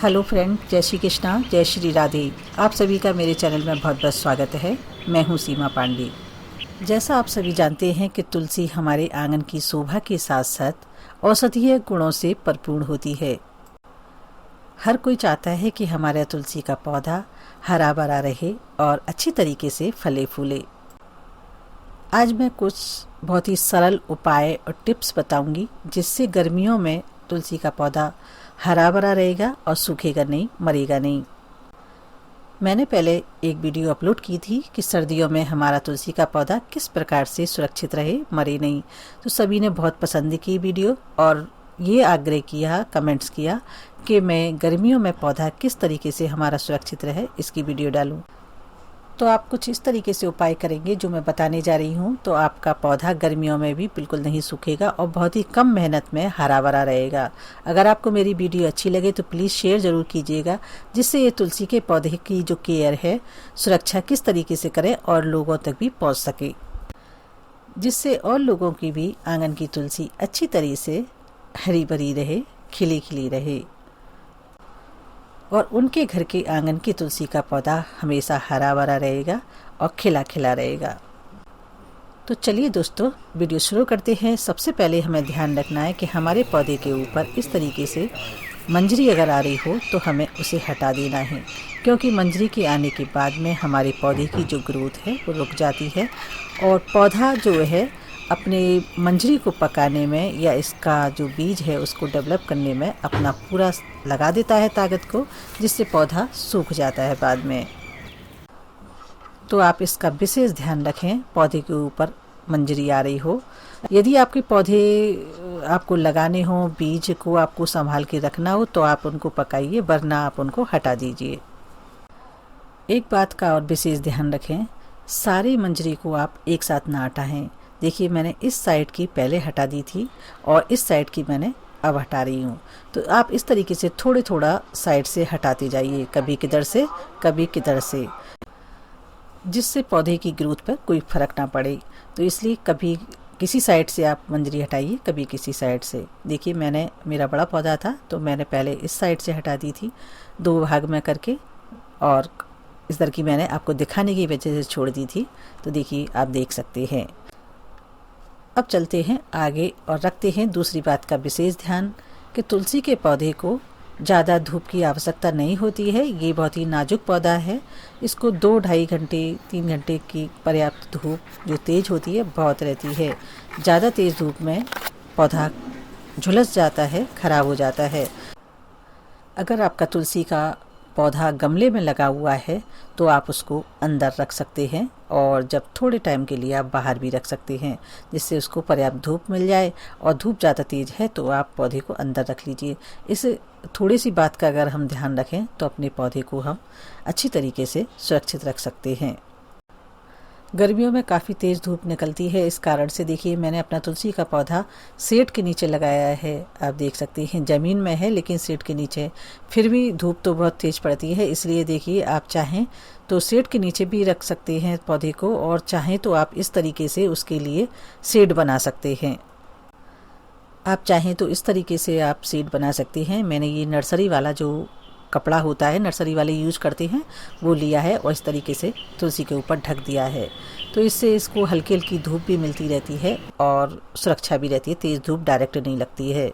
Hello friend, जय श्री कृष्णा, जय श्री राधे। आप सभी का मेरे चैनल में बहुत बहुत स्वागत है। मैं हूँ सीमा पांडे। जैसा आप सभी जानते हैं कि तुलसी हमारे आंगन की शोभा के साथ साथ औषधीय गुणों से भरपूर होती है। हर कोई चाहता है कि हमारा तुलसी का पौधा हरा भरा रहे और अच्छी तरीके से फले फूले। आज मैं कुछ बहुत ही सरल उपाय और टिप्स बताऊंगी जिससे गर्मियों में तुलसी का पौधा हरा भरा रहेगा और सूखेगा नहीं, मरेगा नहीं। मैंने पहले एक वीडियो अपलोड की थी कि सर्दियों में हमारा तुलसी का पौधा किस प्रकार से सुरक्षित रहे, मरे नहीं। तो सभी ने बहुत पसंद की वीडियो और ये आग्रह किया, कमेंट्स किया कि मैं गर्मियों में पौधा किस तरीके से हमारा सुरक्षित रहे इसकी वीडियो डालूं। तो आप कुछ इस तरीके से उपाय करेंगे जो मैं बताने जा रही हूँ, तो आपका पौधा गर्मियों में भी बिल्कुल नहीं सूखेगा और बहुत ही कम मेहनत में हरा भरा रहेगा। अगर आपको मेरी वीडियो अच्छी लगे तो प्लीज़ शेयर ज़रूर कीजिएगा, जिससे ये तुलसी के पौधे की जो केयर है, सुरक्षा किस तरीके से करें और लोगों तक भी पहुँच सके, जिससे और लोगों की भी आंगन की तुलसी अच्छी तरह से हरी भरी रहे, खिली खिली रहे और उनके घर के आंगन की तुलसी का पौधा हमेशा हरा भरा रहेगा और खिला खिला रहेगा। तो चलिए दोस्तों, वीडियो शुरू करते हैं। सबसे पहले हमें ध्यान रखना है कि हमारे पौधे के ऊपर इस तरीके से मंजरी अगर आ रही हो तो हमें उसे हटा देना है, क्योंकि मंजरी के आने के बाद में हमारे पौधे की जो ग्रोथ है वो रुक जाती है और पौधा जो है अपने मंजरी को पकाने में या इसका जो बीज है उसको डेवलप करने में अपना पूरा लगा देता है ताकत को, जिससे पौधा सूख जाता है बाद में। तो आप इसका विशेष ध्यान रखें, पौधे के ऊपर मंजरी आ रही हो। यदि आपके पौधे आपको लगाने हो, बीज को आपको संभाल के रखना हो तो आप उनको पकाइए, वरना आप उनको हटा दीजिए। एक बात का और विशेष ध्यान रखें, सारी मंजरी को आप एक साथ ना हटाएं। देखिए, मैंने इस साइड की पहले हटा दी थी और इस साइड की मैंने अब हटा रही हूँ। तो आप इस तरीके से थोड़े थोड़ा साइड से हटाते जाइए, कभी किधर से कभी किधर से, जिससे पौधे की ग्रोथ पर कोई फर्क ना पड़े। तो इसलिए कभी किसी साइड से आप मंजरी हटाइए, कभी किसी साइड से। देखिए, मेरा बड़ा पौधा था तो मैंने पहले इस साइड से हटा दी थी, 2 भाग में करके, और इस तरह की मैंने आपको दिखाने की वजह से छोड़ दी थी। तो देखिए, आप देख सकते हैं। अब चलते हैं आगे और रखते हैं दूसरी बात का विशेष ध्यान कि तुलसी के पौधे को ज़्यादा धूप की आवश्यकता नहीं होती है। ये बहुत ही नाजुक पौधा है, इसको 2-2.5 घंटे 3 घंटे की पर्याप्त धूप जो तेज़ होती है बहुत रहती है। ज़्यादा तेज़ धूप में पौधा झुलस जाता है, खराब हो जाता है। अगर आपका तुलसी का पौधा गमले में लगा हुआ है तो आप उसको अंदर रख सकते हैं और जब थोड़े टाइम के लिए आप बाहर भी रख सकते हैं, जिससे उसको पर्याप्त धूप मिल जाए। और धूप ज़्यादा तेज़ है तो आप पौधे को अंदर रख लीजिए। इस थोड़ी सी बात का अगर हम ध्यान रखें तो अपने पौधे को हम अच्छी तरीके से सुरक्षित रख सकते हैं। गर्मियों में काफ़ी तेज़ धूप निकलती है, इस कारण से देखिए मैंने अपना तुलसी का पौधा शेड के नीचे लगाया है। आप देख सकते हैं ज़मीन में है लेकिन शेड के नीचे, फिर भी धूप तो बहुत तेज़ पड़ती है। इसलिए देखिए, आप चाहें तो शेड के नीचे भी रख सकते हैं पौधे को, और चाहें तो आप इस तरीके से उसके लिए शेड बना सकते हैं। आप चाहें तो इस तरीके से आप शेड बना सकते हैं। मैंने ये नर्सरी वाला जो कपड़ा होता है, नर्सरी वाले यूज करते हैं, वो लिया है और इस तरीके से तुलसी के ऊपर ढक दिया है। तो इससे इसको हल्की हल्की धूप भी मिलती रहती है और सुरक्षा भी रहती है, तेज़ धूप डायरेक्ट नहीं लगती है।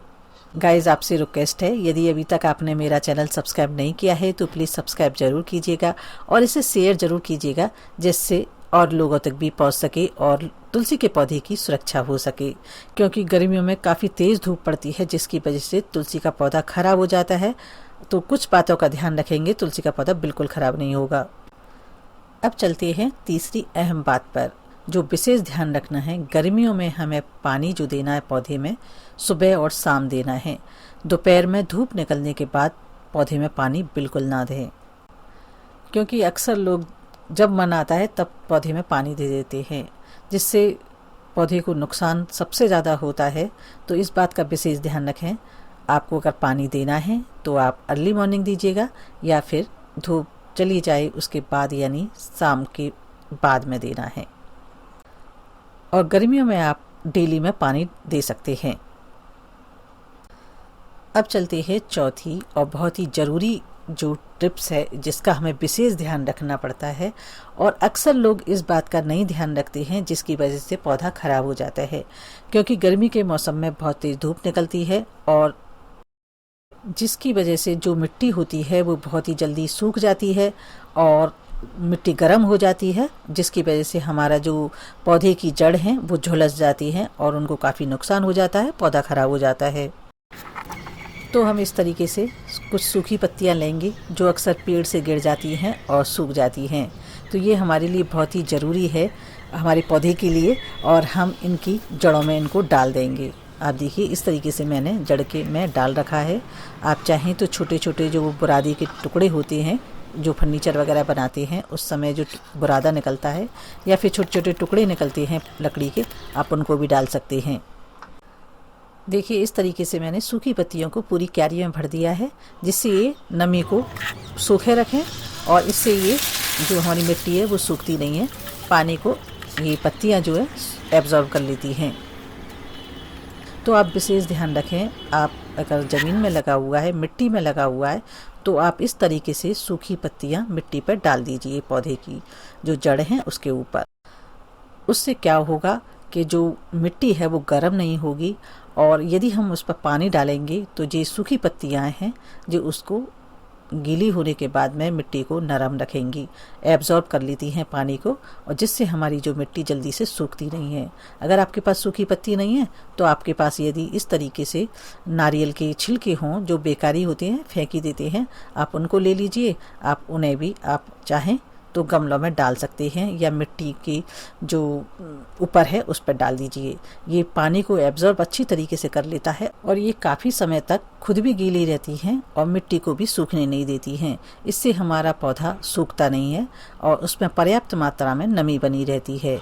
गाइज़, आपसे रिक्वेस्ट है, यदि अभी तक आपने मेरा चैनल सब्सक्राइब नहीं किया है तो प्लीज़ सब्सक्राइब ज़रूर कीजिएगा और इसे शेयर ज़रूर कीजिएगा, जिससे और लोगों तक भी पहुंच सके और तुलसी के पौधे की सुरक्षा हो सके। क्योंकि गर्मियों में काफ़ी तेज़ धूप पड़ती है, जिसकी वजह से तुलसी का पौधा ख़राब हो जाता है। तो कुछ बातों का ध्यान रखेंगे, तुलसी का पौधा बिल्कुल ख़राब नहीं होगा। अब चलते हैं तीसरी अहम बात पर, जो विशेष ध्यान रखना है। गर्मियों में हमें पानी जो देना है पौधे में, सुबह और शाम देना है। दोपहर में धूप निकलने के बाद पौधे में पानी बिल्कुल ना दें, क्योंकि अक्सर लोग जब मन आता है तब पौधे में पानी दे देते हैं, जिससे पौधे को नुकसान सबसे ज़्यादा होता है। तो इस बात का विशेष ध्यान रखें। आपको अगर पानी देना है तो आप अर्ली मॉर्निंग दीजिएगा या फिर धूप चली जाए उसके बाद, यानी शाम के बाद में देना है। और गर्मियों में आप डेली में पानी दे सकते हैं। अब चलते हैं चौथी और बहुत ही ज़रूरी जो टिप्स है जिसका हमें विशेष ध्यान रखना पड़ता है, और अक्सर लोग इस बात का नहीं ध्यान रखते हैं जिसकी वजह से पौधा खराब हो जाता है। क्योंकि गर्मी के मौसम में बहुत तेज़ धूप निकलती है और जिसकी वजह से जो मिट्टी होती है वो बहुत ही जल्दी सूख जाती है और मिट्टी गर्म हो जाती है, जिसकी वजह से हमारा जो पौधे की जड़ हैं वो झुलस जाती हैं और उनको काफ़ी नुकसान हो जाता है, पौधा खराब हो जाता है। तो हम इस तरीके से कुछ सूखी पत्तियां लेंगे जो अक्सर पेड़ से गिर जाती हैं और सूख जाती हैं। तो ये हमारे लिए बहुत ही ज़रूरी है हमारे पौधे के लिए, और हम इनकी जड़ों में इनको डाल देंगे। आप देखिए इस तरीके से मैंने जड़ के में डाल रखा है। आप चाहें तो छोटे छोटे जो बुरादे के टुकड़े होते हैं, जो फर्नीचर वगैरह बनाते हैं उस समय जो बुरादा निकलता है, या फिर छोटे छोटे टुकड़े निकलते हैं लकड़ी के, आप उनको भी डाल सकते हैं। देखिए इस तरीके से मैंने सूखी पत्तियों को पूरी क्यारी में भर दिया है, जिससे ये नमी को सूखे रखें और इससे ये जो हमारी मिट्टी है वो सूखती नहीं है, पानी को ये पत्तियां जो है एब्जॉर्ब कर लेती हैं। तो आप विशेष ध्यान रखें, आप अगर ज़मीन में लगा हुआ है, मिट्टी में लगा हुआ है, तो आप इस तरीके से सूखी पत्तियां मिट्टी पर डाल दीजिए पौधे की जो जड़ हैं उसके ऊपर। उससे क्या होगा कि जो मिट्टी है वो गर्म नहीं होगी, और यदि हम उस पर पानी डालेंगे तो जो सूखी पत्तियां हैं जो उसको गीली होने के बाद में मिट्टी को नरम रखेंगी, एब्जॉर्ब कर लेती हैं पानी को, और जिससे हमारी जो मिट्टी जल्दी से सूखती नहीं है। अगर आपके पास सूखी पत्ती नहीं है तो आपके पास यदि इस तरीके से नारियल के छिलके हों जो बेकारी होते हैं, फेंकी देते हैं, आप उनको ले लीजिए। आप उन्हें भी आप चाहें तो गमलों में डाल सकते हैं या मिट्टी की जो ऊपर है उस पर डाल दीजिए। ये पानी को एब्जॉर्ब अच्छी तरीके से कर लेता है और ये काफ़ी समय तक खुद भी गीली रहती हैं और मिट्टी को भी सूखने नहीं देती हैं। इससे हमारा पौधा सूखता नहीं है और उसमें पर्याप्त मात्रा में नमी बनी रहती है।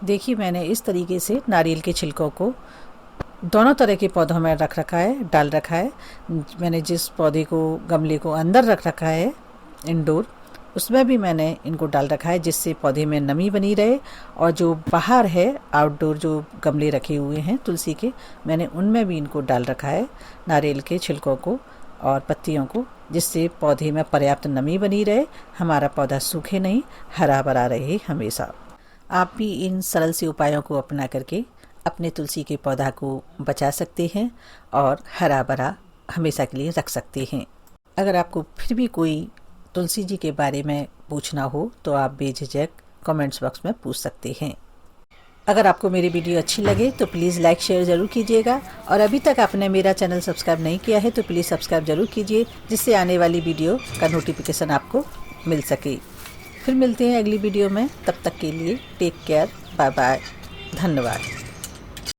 देखिए मैंने इस तरीके से नारियल के छिलकों को दोनों तरह के पौधों में रख रखा है, डाल रखा है। मैंने जिस पौधे को गमले को अंदर रख रखा है इंडोर, उसमें भी मैंने इनको डाल रखा है जिससे पौधे में नमी बनी रहे, और जो बाहर है आउटडोर जो गमले रखे हुए हैं तुलसी के, मैंने उनमें भी इनको डाल रखा है नारियल के छिलकों को और पत्तियों को, जिससे पौधे में पर्याप्त नमी बनी रहे, हमारा पौधा सूखे नहीं, हरा भरा रहे हमेशा। आप भी इन सरल से उपायों को अपना करके अपने तुलसी के पौधा को बचा सकते हैं और हरा भरा हमेशा के लिए रख सकते हैं। अगर आपको फिर भी कोई तुलसी जी के बारे में पूछना हो तो आप बेझिझक कमेंट्स बॉक्स में पूछ सकते हैं। अगर आपको मेरी वीडियो अच्छी लगे तो प्लीज़ लाइक शेयर ज़रूर कीजिएगा, और अभी तक आपने मेरा चैनल सब्सक्राइब नहीं किया है तो प्लीज़ सब्सक्राइब ज़रूर कीजिए, जिससे आने वाली वीडियो का नोटिफिकेशन आपको मिल सके। फिर मिलते हैं अगली वीडियो में, तब तक के लिए टेक केयर, बाय बाय, धन्यवाद।